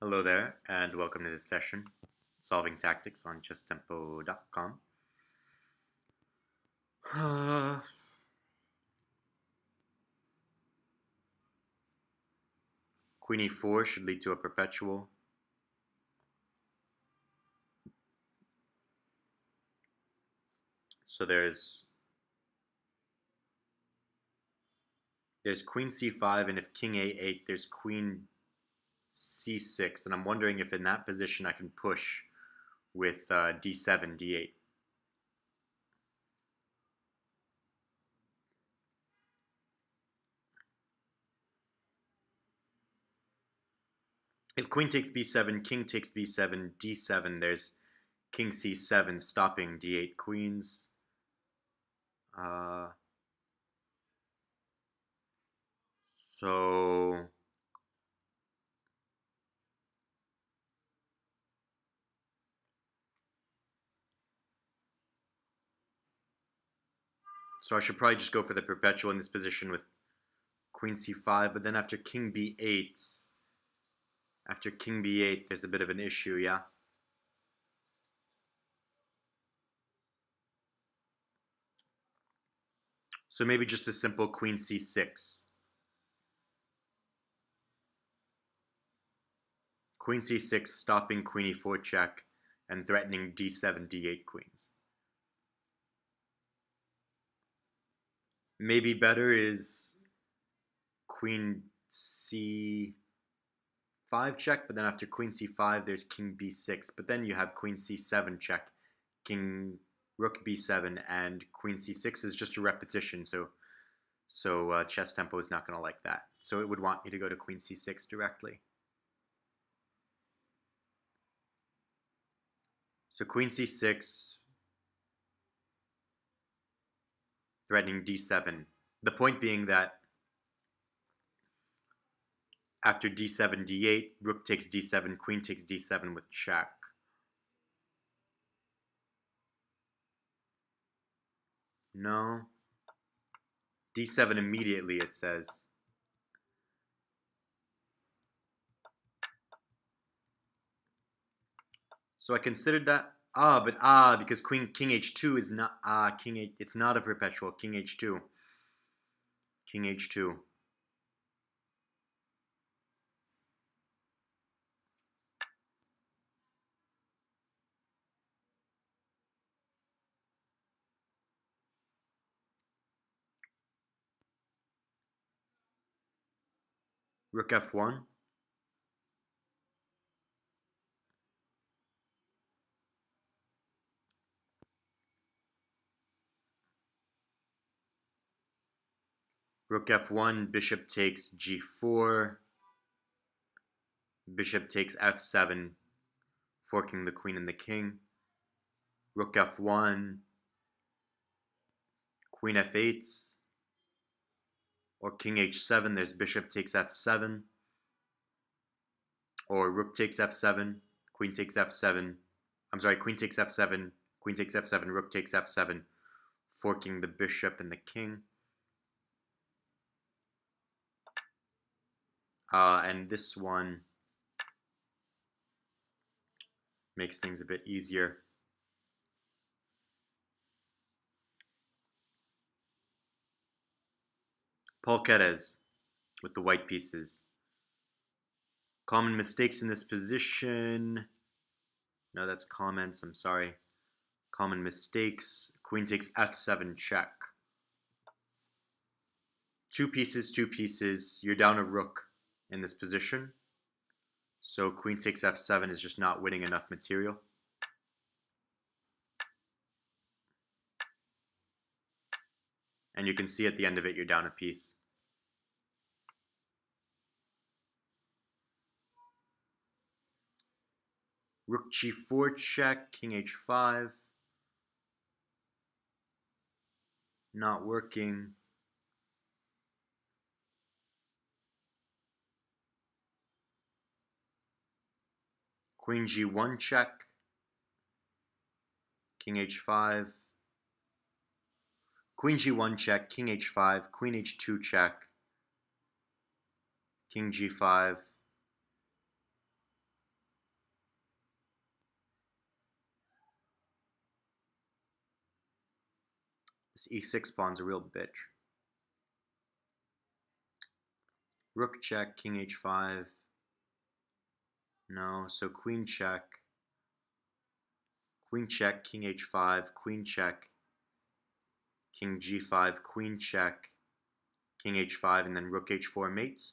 Hello there, and welcome to this session, Solving Tactics on ChessTempo.com. Queen e4 should lead to a perpetual. So there's queen c5, and if king a8, there's queen c6, and I'm wondering if in that position I can push with d7, d8. If queen takes b7, king takes b7, d7, there's king c7 stopping d8 queens. So I should probably just go for the perpetual in this position with queen c5, but then after king b8, there's a bit of an issue, yeah? So maybe just a simple queen c6. Queen c6 stopping queen e4 check and threatening d7, d8 queens. Maybe better is queen c5 check, but then after queen c5 there's king b6, but then you have queen c7 check, king rook b7, and queen c6 is just a repetition, so chess tempo is not going to like that. So it would want me to go to queen c6 directly. So queen c6, threatening d7. The point being that after d7, d8, rook takes d7, queen takes d7 with check. No. d7 immediately, it says. So I considered that. Because king h2 is not it's not a perpetual. King h2. King h2. Rook f1. Rook f1, bishop takes g4. Bishop takes f7, forking the queen and the king. Rook f1, queen f8, or king h7, there's bishop takes f7, or rook takes f7, queen takes f7, queen takes f7, queen takes f7, rook takes f7, forking the bishop and the king. And this one makes things a bit easier. Paul Keres with the white pieces. Common mistakes in this position. No, that's comments, I'm sorry. Common mistakes. Queen takes f7 check. Two pieces. You're down a rook in this position. So queen takes f7 is just not winning enough material. And you can see at the end of it, you're down a piece. Rook g4 check, king h5. Not working. Queen g1 check, king h5. Queen g1 check, king h5, queen h2 check, king g5. This e6 pawn's a real bitch. Rook check, king h5. No, so queen check, king h5, queen check, king g5, queen check, king h5, and then rook h4 mates.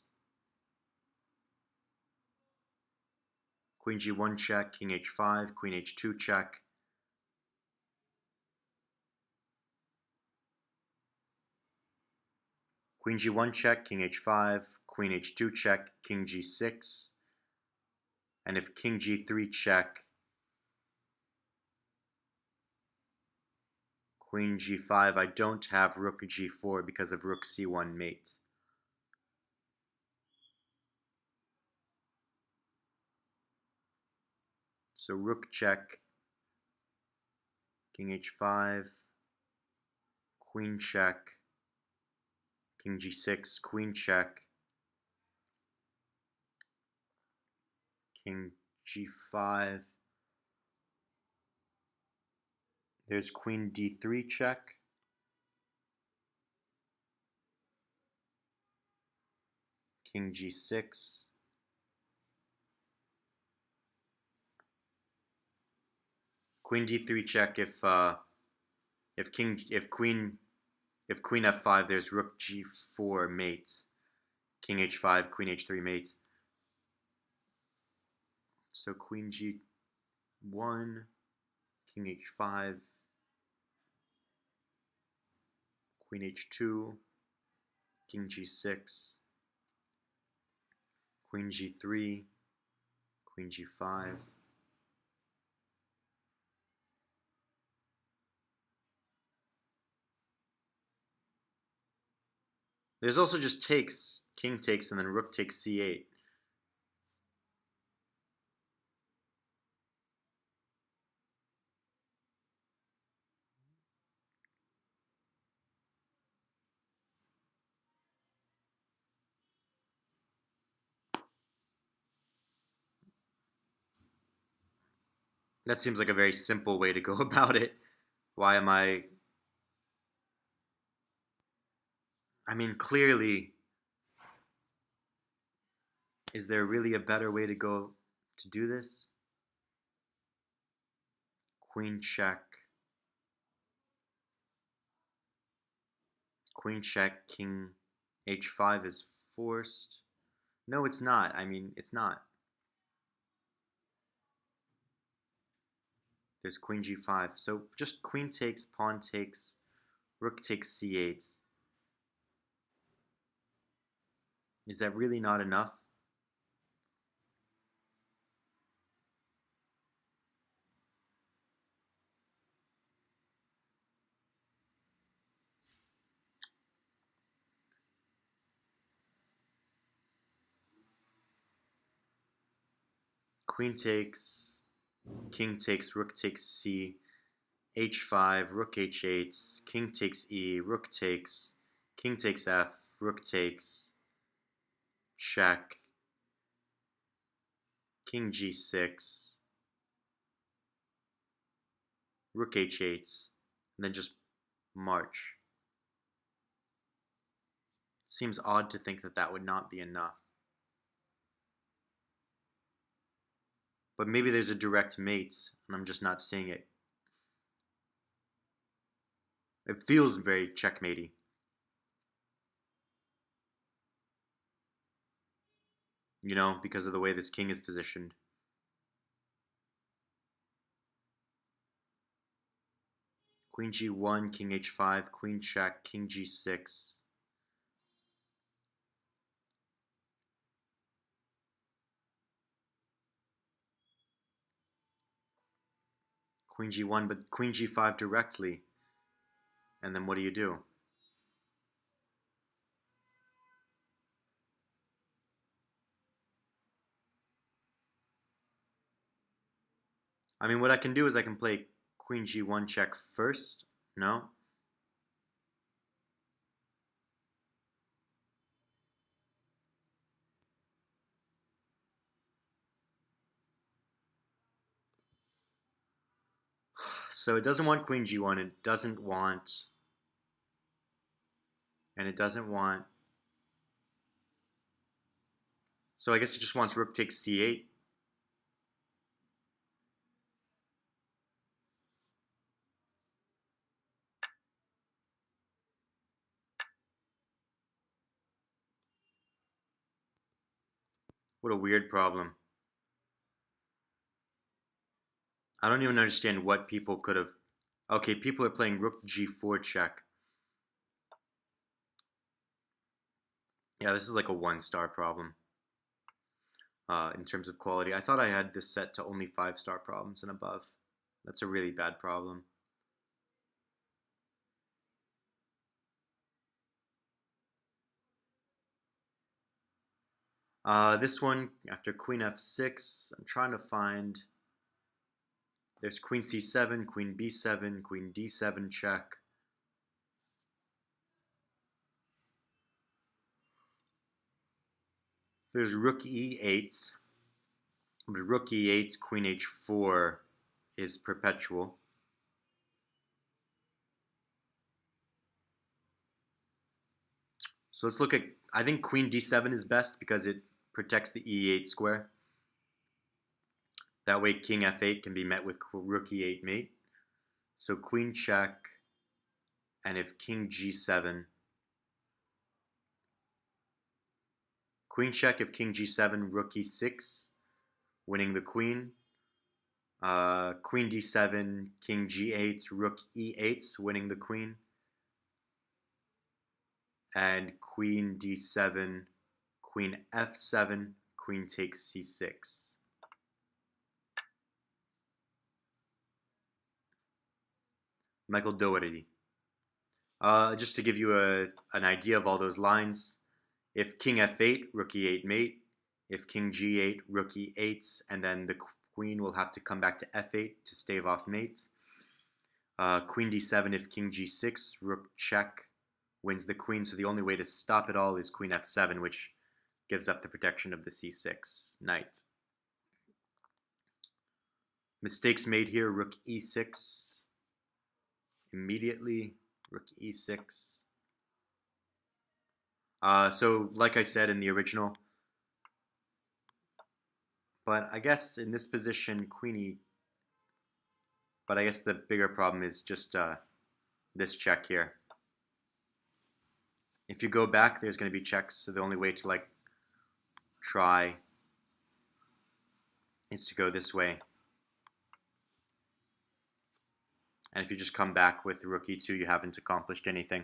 Queen g1 check, king h5, queen h2 check. Queen g1 check, king h5, queen h2 check, king g6. And if king g3 check, queen g5, I don't have rook g4 because of rook c1 mate. So rook check, king h5, queen check, king g6, queen check, king g5. There's queen d3 check. King g6. Queen d3 check if queen f5, there's rook g4 mate. King h5, queen h3 mate. So queen g1, king h5, queen h2, king g6, queen g3, queen g5. There's also just takes, king takes, and then rook takes c8. That seems like a very simple way to go about it. Why am I mean, clearly, is there really a better way to go to do this? Queen check. Queen check, king h5 is forced. No, it's not. I mean, it's not. There's queen g5. So just queen takes, pawn takes, rook takes c8. Is that really not enough? Queen takes, king takes, rook takes c, h5, rook h8, king takes e, rook takes, king takes f, rook takes, check, king g6, rook h8, and then just march. It seems odd to think that that would not be enough. But maybe there's a direct mate, and I'm just not seeing it. It feels very checkmatey. You know, because of the way this king is positioned. Queen g1, king h5, queen check, king g6. Queen g1, but queen g5 directly. And then what do you do? I mean, what I can do is I can play queen g1 check first. No? So it doesn't want queen g1. It doesn't want And it doesn't want... So I guess it just wants rook takes c8. What a weird problem. I don't even understand what people could have... Okay, people are playing rook g4 check. Yeah, this is like a 1-star problem in terms of quality. I thought I had this set to only 5-star problems and above. That's a really bad problem. This one, after queen f6, I'm trying to find... There's queen c7, queen b7, queen d7 check. There's rook e8. But rook e8, queen h4 is perpetual. So let's look at... I think queen d7 is best because it protects the e8 square. That way king f8 can be met with rook e8 mate. So queen check, and if king g7, queen check, if king g7, rook e6, winning the queen. Queen d7, king g8, rook e8, winning the queen. And queen d7, queen f7, queen takes c6. Michael Doherty. Just to give you an idea of all those lines, if king f8, rook e8 mate, if king g8, rook e8, and then the queen will have to come back to f8 to stave off mate. Queen d7, if king g6, rook check, wins the queen, so the only way to stop it all is queen f7, which gives up the protection of the c6 knight. Mistakes made here, rook e6, immediately, rook e6. So, like I said in the original, but I guess in this position, queen e... But I guess the bigger problem is just this check here. If you go back, there's going to be checks, so the only way to like try is to go this way. And if you just come back with rook e2, you haven't accomplished anything.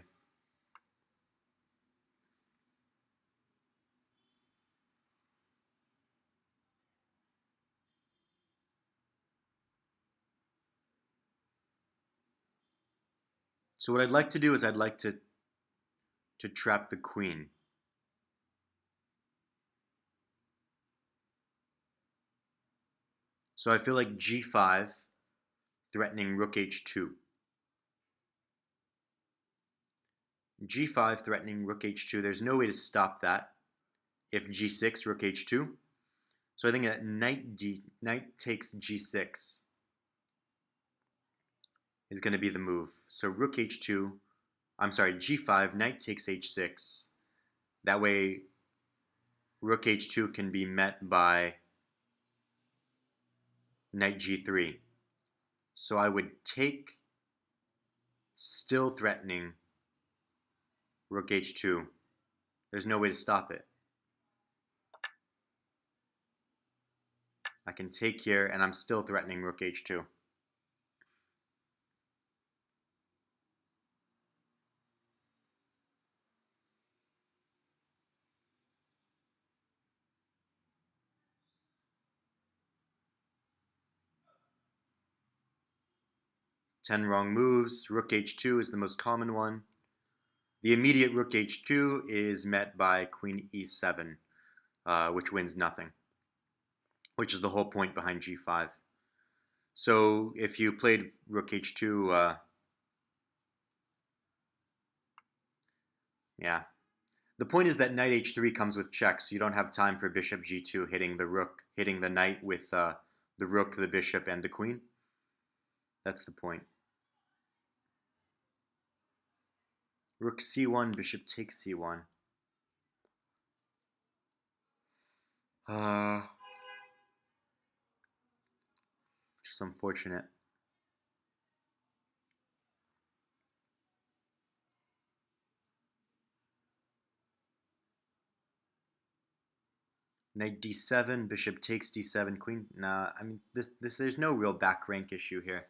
So what I'd like to do is I'd like to trap the queen. So I feel like g5, threatening rook h2. g5 threatening rook h2. There's no way to stop that if g6, rook h2. So I think that knight takes g6 is going to be the move. So rook h2, I'm sorry, g5, knight takes h6. That way rook h2 can be met by knight g3. So I would take, still threatening rook h2. There's no way to stop it. I can take here, and I'm still threatening rook h2. Ten wrong moves. Rook h2 is the most common one. The immediate rook h2 is met by queen e7, which wins nothing, which is the whole point behind g5. So if you played rook h2, yeah. The point is that knight h3 comes with checks, so you don't have time for bishop g2 hitting the rook, hitting the knight with the rook, the bishop, and the queen. That's the point. Rook c1, bishop takes c1. Just unfortunate. Knight d7, bishop takes d7, queen. Nah, I mean this. There's no real back rank issue here.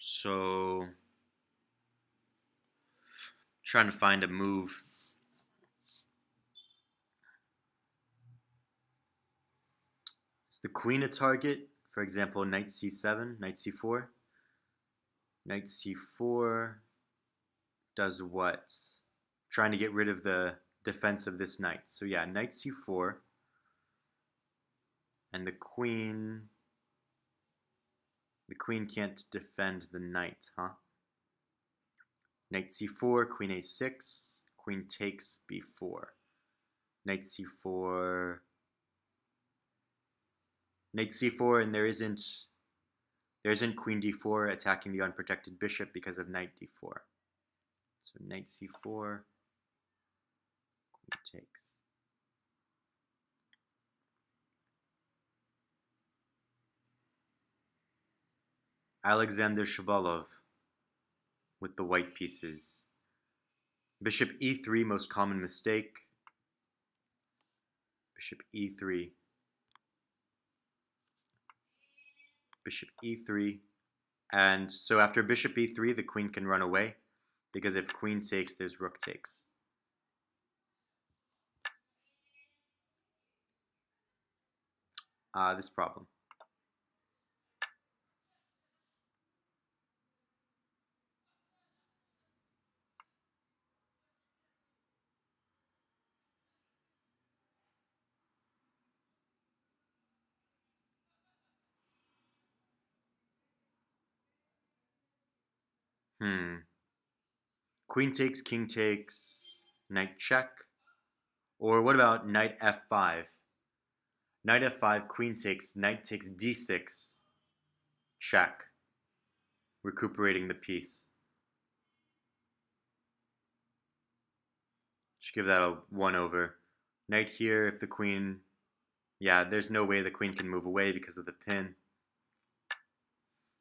So trying to find a move. Is the queen a target? For example, knight c7, knight c4. Knight c4 does what? Trying to get rid of the defense of this knight. So yeah, knight c4. And the queen can't defend the knight, huh? Knight c4, queen a6, queen takes b4. Knight c4, knight c4, and there isn't queen d4 attacking the unprotected bishop because of knight d4. So knight c4, queen takes. Alexander Shabalov with the white pieces. Bishop e3, most common mistake. Bishop e3. Bishop e3. And so after bishop e3, the queen can run away, because if queen takes, there's rook takes. This problem. Queen takes, king takes, knight check. Or what about knight f5? Knight f5, queen takes d6, check. Recuperating the piece. Just give that a 1 over. Knight here, if the queen... Yeah, there's no way the queen can move away because of the pin.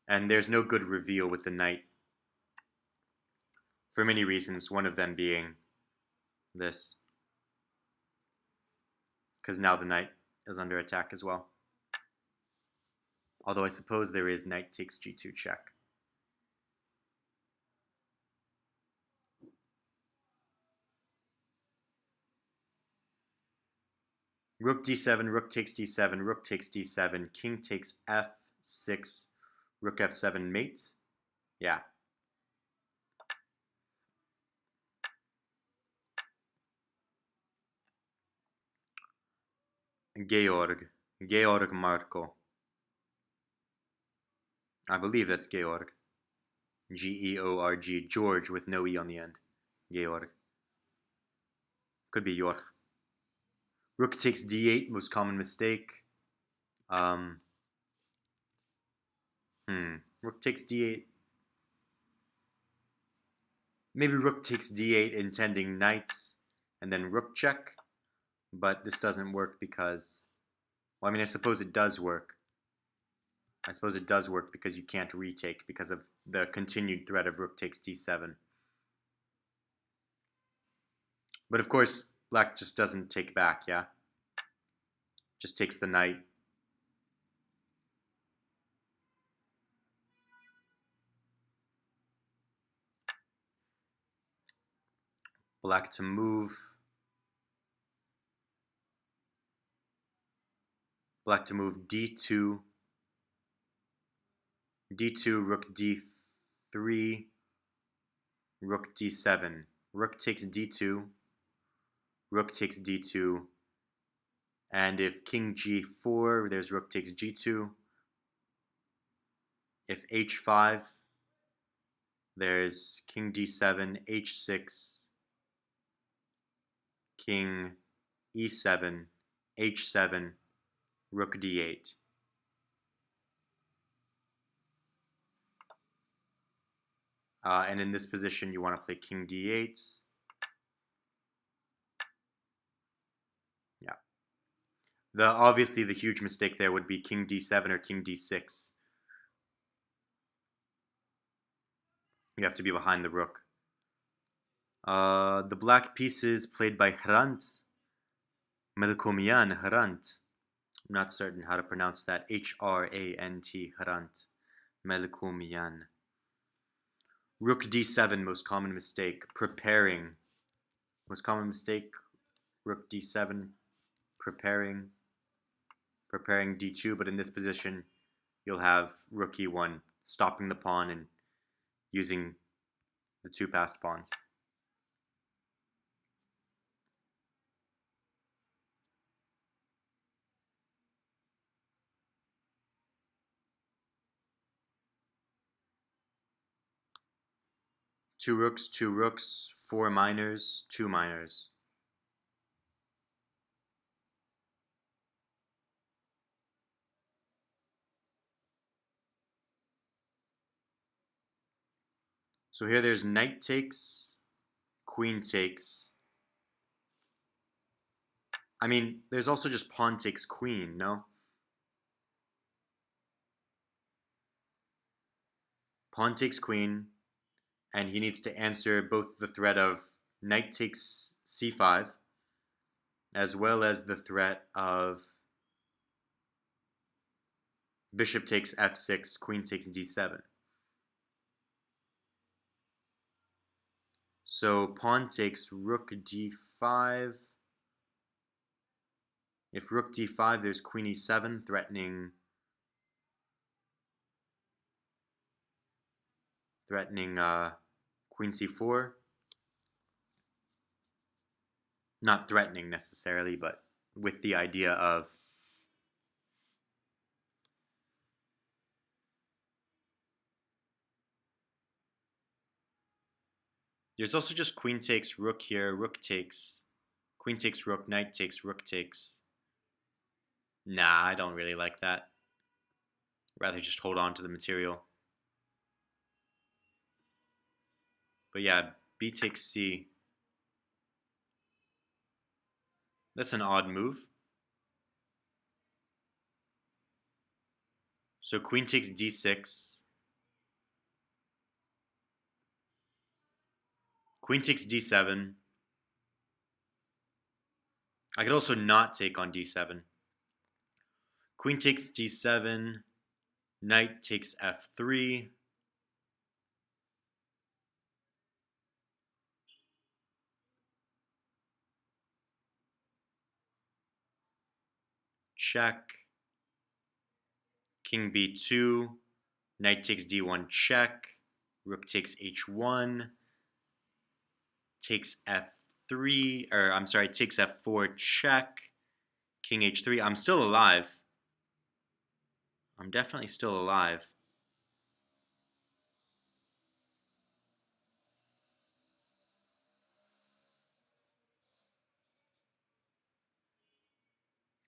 And there's no good reveal with the knight. For many reasons, one of them being this. Because now the knight is under attack as well. Although I suppose there is knight takes g2 check. Rook d7, rook takes d7, rook takes d7, king takes f6, rook f7 mate. Yeah. Georg Marko. I believe that's Georg. Georg. George with no E on the end. Georg. Could be York. Rook takes d8, most common mistake. Rook takes d8. Maybe rook takes d8 intending knights, and then rook check. But this doesn't work because... Well, I mean, I suppose it does work. I suppose it does work because you can't retake because of the continued threat of rook takes d7. But of course, black just doesn't take back, yeah? Just takes the knight. Black to move. Black to move d2. d2, rook d3, rook d7. Rook takes d2. Rook takes d2. And if king g4, there's rook takes g2. If h5, there's king d7, h6, king e7, h7, rook d8. And in this position, you want to play king d8. Yeah. Obviously, the huge mistake there would be king d7 or king d6. You have to be behind the rook. The black pieces played by Hrant. Melkomian Hrant. I'm not certain how to pronounce that. Hrant. Hrant. Melkomian. Rook d7, most common mistake. Preparing. Most common mistake. Rook d7. Preparing d2, but in this position, you'll have rook e1, stopping the pawn and using the two passed pawns. Two rooks, four minors, two minors. So here there's knight takes, queen takes. I mean, there's also just pawn takes queen, no? Pawn takes queen, and he needs to answer both the threat of knight takes c5, as well as the threat of bishop takes f6, queen takes d7. So pawn takes rook d5. If rook d5, there's queen e7 threatening queen c4. Not threatening necessarily, but with the idea of there's also just queen takes rook here, rook takes, queen takes rook, knight takes, rook takes. Nah, I don't really like that. Rather just hold on to the material. But yeah, b takes c. That's an odd move. So queen takes d6. Queen takes d7. I could also not take on d7. Queen takes d7. Knight takes f3. Check. King b2. Knight takes d1 check. Rook takes h1. Takes f3. Or I'm sorry, takes f4 check. King h3. I'm still alive. I'm definitely still alive.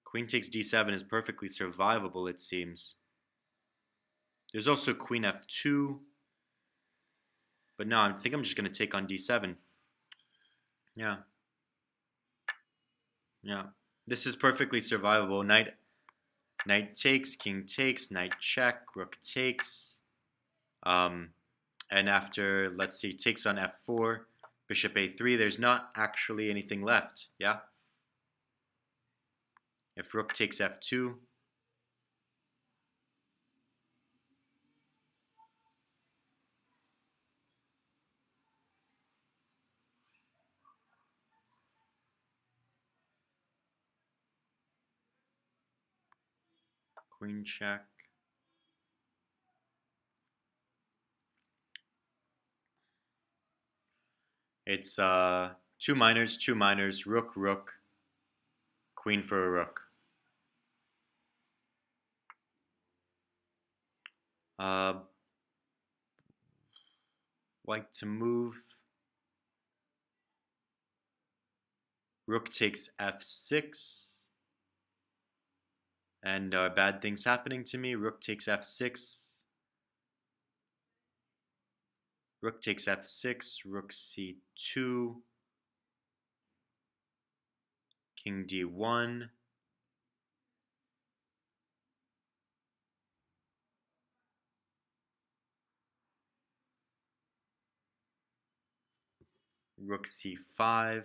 Queen takes d7 is perfectly survivable, it seems. There's also queen f2. But no, I think I'm just going to take on d7. Yeah. Yeah. This is perfectly survivable. Knight takes, king takes, knight check, rook takes. And after, let's see, takes on f4, bishop a3, there's not actually anything left. Yeah. If rook takes f2, queen check. It's two minors, rook, rook, queen for a rook. White to move. Rook takes f6. And bad things happening to me. Rook takes f6. Rook takes f6, rook c2, king d1, rook c5,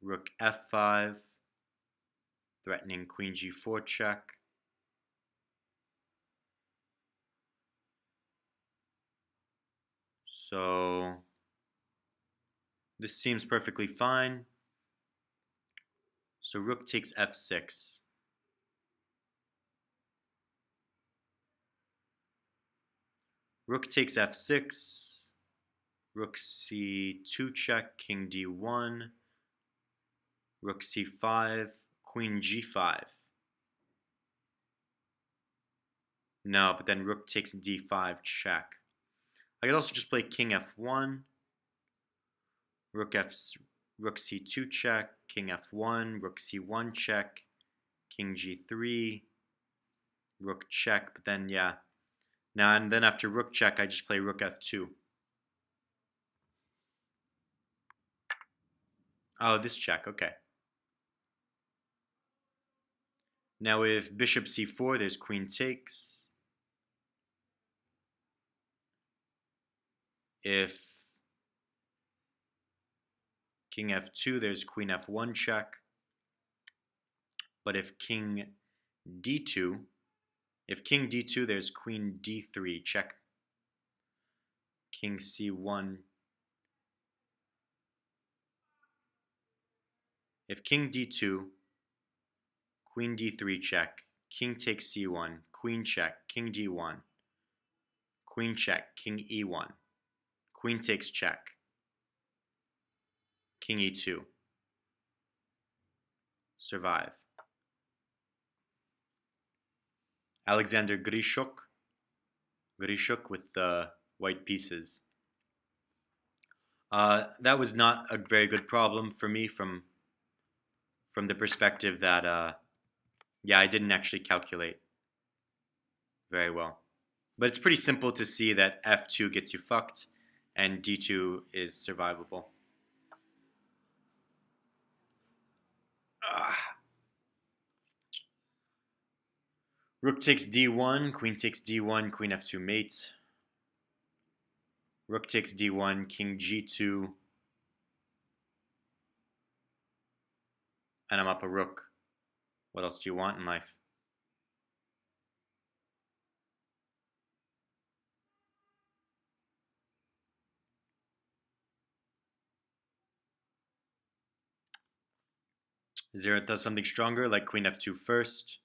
rook f5, threatening queen g4 check. So this seems perfectly fine. So rook takes f6. Rook takes f6, rook c2 check, king d1, rook c5, queen g5. No, but then rook takes d5 check. I could also just play king f1, rook c2 check, king f1, rook c1 check, king g3, rook check, but then yeah. Now and then after rook check I just play rook f2. Oh, this check, okay. Now if bishop c4, there's queen takes. If king f2, there's queen f1 check. But if king d2, there's queen d3 check. King c1. If king d2, queen d3 check, king takes c1, queen check, king d1, queen check, king e1, queen takes check, king e2. Survive. Alexander Grishuk with the white pieces. That was not a very good problem for me from the perspective that yeah, I didn't actually calculate very well. But it's pretty simple to see that f2 gets you fucked and d2 is survivable. Rook takes d1, queen takes d1, queen f2 mate. Rook takes d1, king g2, and I'm up a rook. What else do you want in life? Is there something stronger like queen f2 first?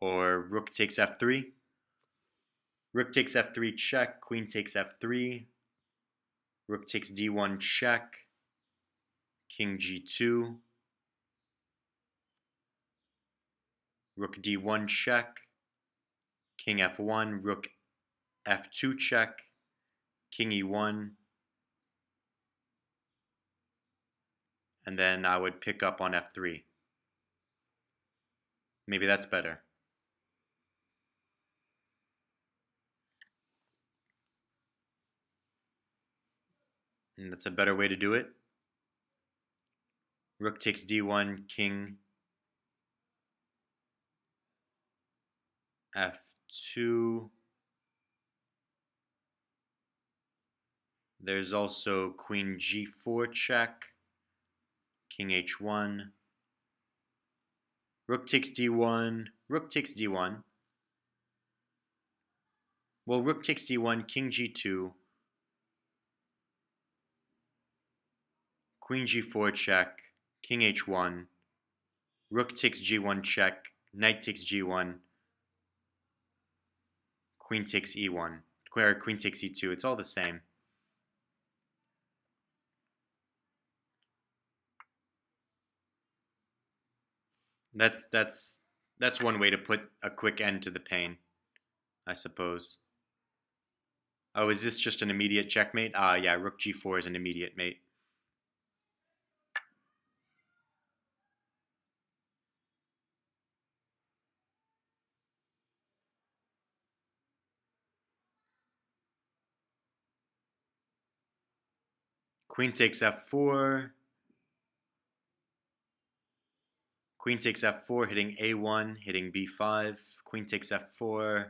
Or rook takes f3? Rook takes f3 check, queen takes f3, rook takes d1 check, king g2, rook d1 check, king f1, rook f2 check, king e1, and then I would pick up on f3. Maybe that's better. And that's a better way to do it. Rook takes d1, king f2. There's also queen g4 check, king h1. Rook takes d1, rook takes d1. Well, rook takes d1, king g2, queen g4 check, king h1, rook takes g1 check, knight takes g1, queen takes e1, or queen takes e2. It's all the same. That's one way to put a quick end to the pain, I suppose. Oh, is this just an immediate checkmate? Ah, yeah, rook g4 is an immediate mate. Queen takes f4. Queen takes f4, hitting a1, hitting b5. Queen takes f4.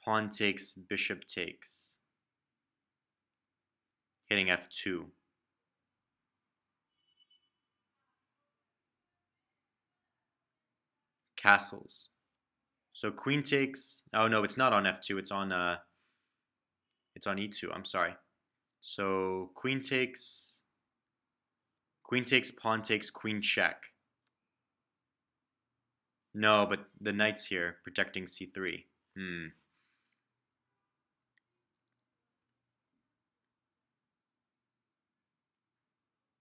Pawn takes, bishop takes, hitting f2. Castles. So queen takes. Oh no, it's not on f2. It's on e2. I'm sorry. So queen takes. Queen takes. Pawn takes. Queen check. No, but the knight's here protecting c3.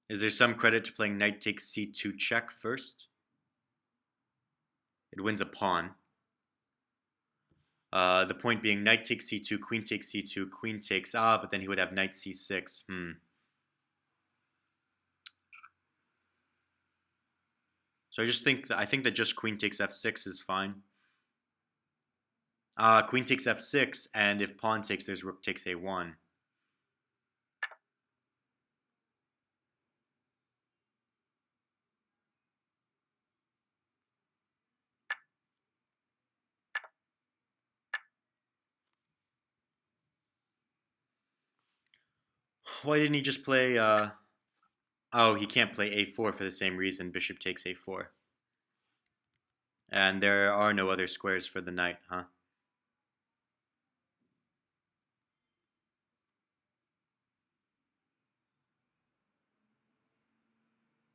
Is there some credit to playing knight takes c2 check first? It wins a pawn. The point being knight takes c2, queen takes c2, queen takes, but then he would have knight c6. So I think that just queen takes f6 is fine. Queen takes f6, and if pawn takes, there's rook takes a1. Why didn't he just play, oh, he can't play a4 for the same reason, bishop takes a4. And there are no other squares for the knight, huh?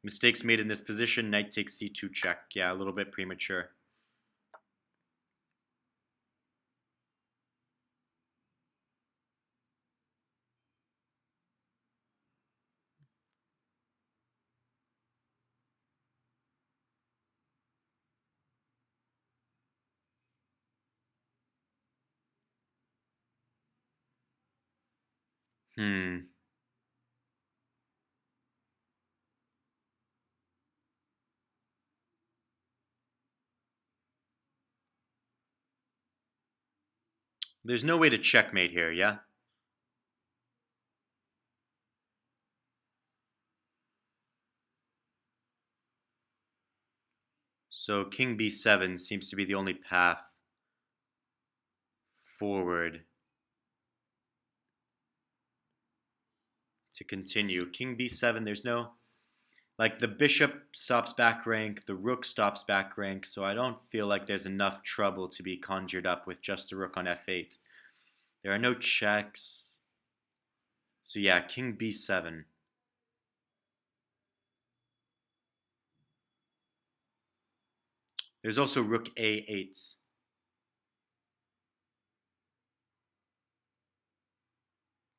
Mistakes made in this position, knight takes c2 check. Yeah, a little bit premature. There's no way to checkmate here, yeah? So king b7 seems to be the only path forward to continue. King b7, there's no, like, the bishop stops back rank, the rook stops back rank, so I don't feel like there's enough trouble to be conjured up with just the rook on f8. There are no checks. So yeah, king b7. There's also rook a8,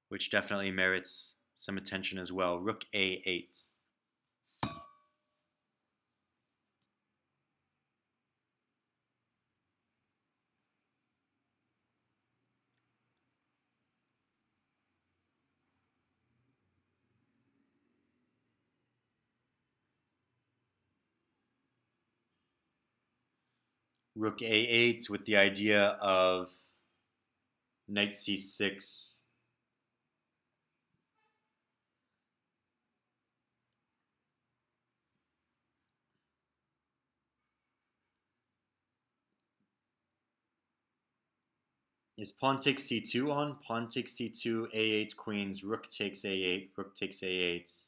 which definitely merits some attention as well. Rook a8. Rook a8 with the idea of knight c6. Is pawn takes c2 on? Pawn takes c2, a8 queens, rook takes a8, rook takes a8.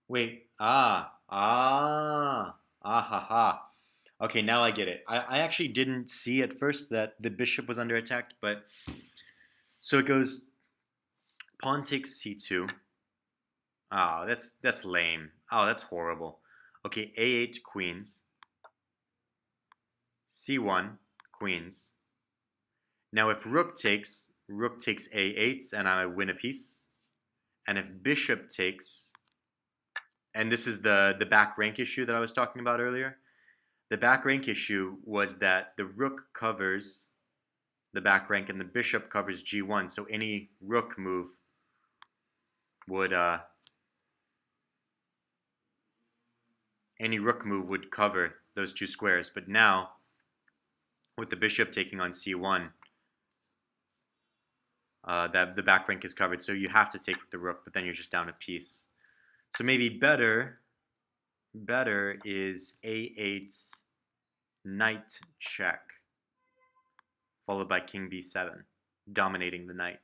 Wait, ha ha. Okay, now I get it. I actually didn't see at first that the bishop was under attack, but so it goes pawn takes c2. Oh, that's lame. Oh, that's horrible. Okay, a8 queens, c1 queens. Now if rook takes a8 and I win a piece. And if bishop takes, and this is the back rank issue that I was talking about earlier. The back rank issue was that the rook covers the back rank and the bishop covers g1, so any rook move would cover those two squares. But now with the bishop taking on c1, that the back rank is covered. So you have to take with the rook, but then you're just down a piece. So maybe better is a8 knight check, followed by king b7, dominating the knight.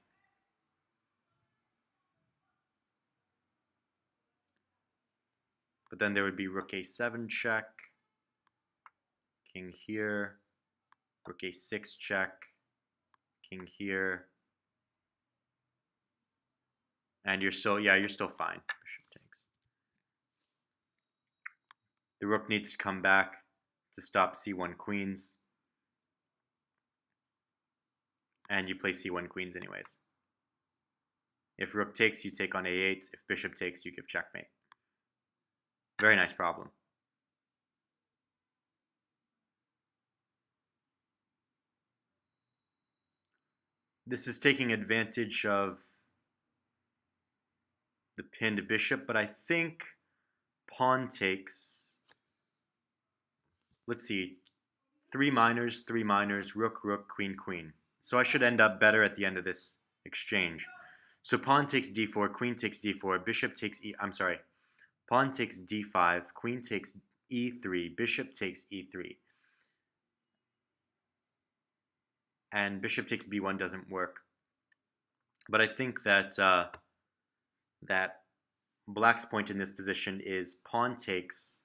But then there would be rook a7 check, king here, rook a6 check, king here, and you're still fine. Bishop takes. The rook needs to come back to stop c1 queens, and you play c1 queens anyways. If rook takes, you take on a8. If bishop takes, you give checkmate. Very nice problem. This is taking advantage of the pinned bishop, but I think pawn takes. Let's see. 3 minors, rook, rook, queen, queen. So I should end up better at the end of this exchange. So pawn takes d4, queen takes d4, bishop takes pawn takes d5, queen takes e3, bishop takes e3. And bishop takes b1 doesn't work. But I think that that black's point in this position is pawn takes,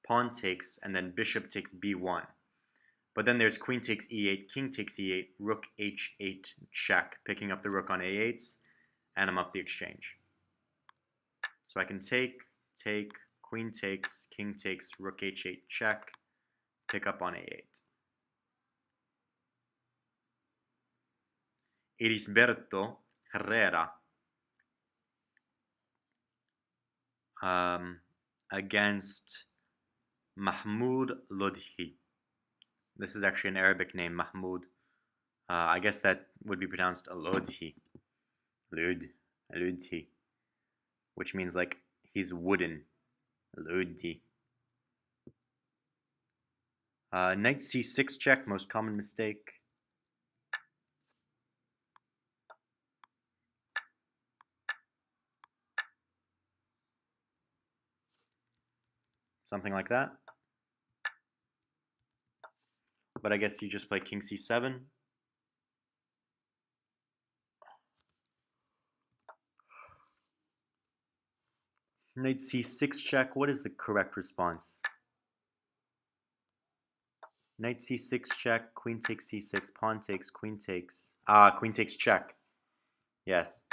and then bishop takes b1. But then there's queen takes e8, king takes e8, rook h8 check, picking up the rook on a8s, and I'm up the exchange. So I can take, queen takes, king takes, rook h8 check, pick up on a8. Erisberto Herrera against Mahmoud Lodhi. This is actually an Arabic name, Mahmoud. I guess that would be pronounced Lodhi, Lodhi, which means like he's wooden, Lodhi. Knight c6 check, most common mistake. Something like that. But I guess you just play king c7. Knight c6 check, what is the correct response? Knight c6 check, queen takes c6, pawn takes, queen takes. Queen takes check. Yes.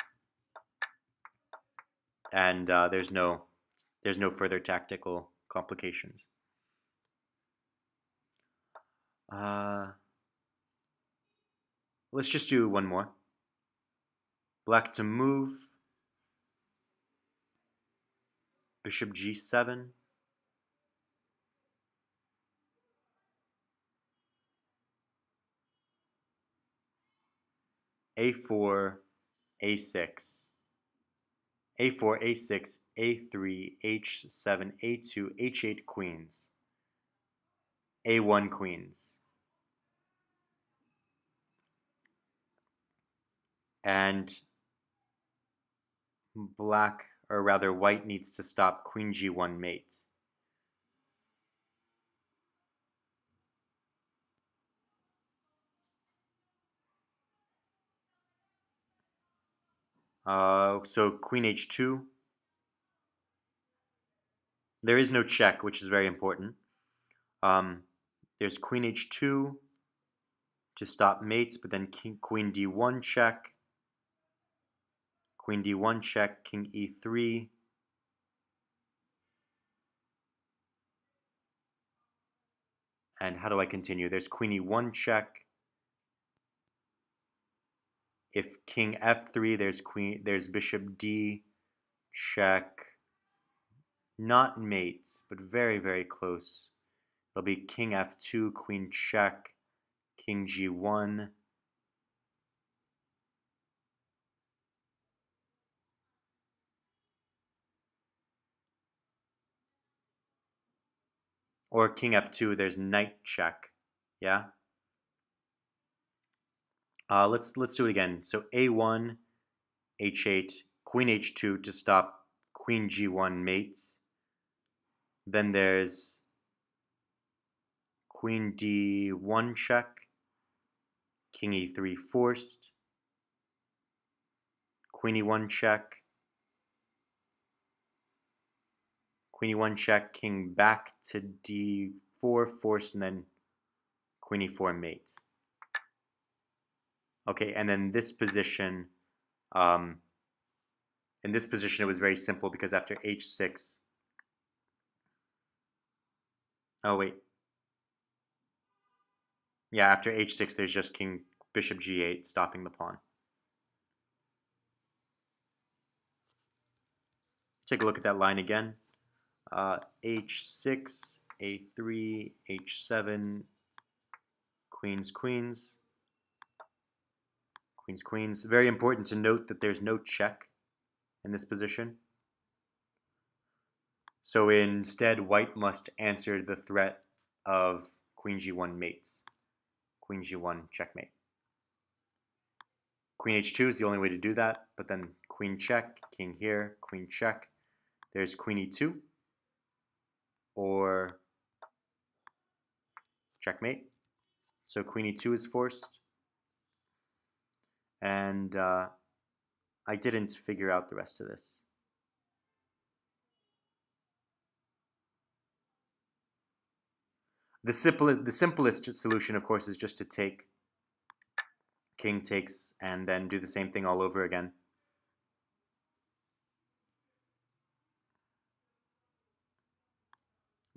And there's no further tactical complications. Let's just do one more. Black to move. Bishop g7. a4, a6. a4, a6, a3, h7, a2, h8 queens. a1 queens. And black, or rather white, needs to stop queen g1 mate. So queen h2. There is no check, which is very important. There's queen h2 to stop mates, but then queen d1 check. Queen d1 check, king e3. And how do I continue? There's queen e1 check. If king f3, there's bishop d check. Not mates, but very, very close. It'll be king f2, queen check, king g1. Or king f2, there's knight check. Yeah? Let's do it again. So a1, h8, queen h2 to stop queen g1 mates. Then there's queen d1 check, king e3 forced, queen e1 check, queen e1 check, king back to d4 forced, and then queen e4 mates. Okay, and then this position, in this position it was very simple because after h6, oh wait, yeah, after h6 there's just king bishop g8 stopping the pawn. Take a look at that line again. H6, a3, h7, queens, queens, queens, queens. Very important to note that there's no check in this position. So instead, white must answer the threat of queen g1 mates. Queen g1 checkmate. Queen h2 is the only way to do that, but then queen check, king here, queen check. There's queen e2, or checkmate. So queen e2 is forced. And I didn't figure out the rest of this. The simplest solution, of course, is just to take king takes and then do the same thing all over again.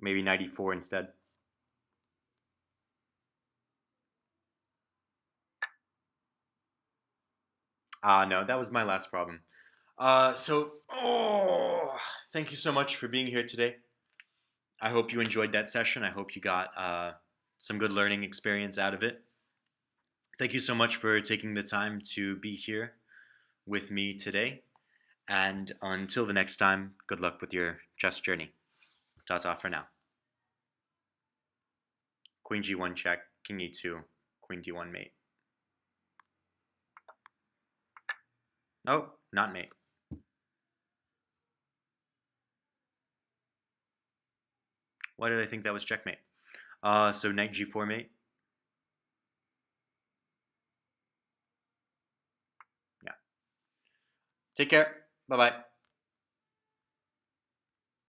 Maybe knight e4 instead. No, that was my last problem. Thank you so much for being here today. I hope you enjoyed that session. I hope you got some good learning experience out of it. Thank you so much for taking the time to be here with me today. And until the next time, good luck with your chess journey. Ta-ta for now. Queen g1 check, king e2, queen d1 mate. Oh, not mate. Why did I think that was checkmate? So knight g4 mate. Yeah. Take care. Bye-bye.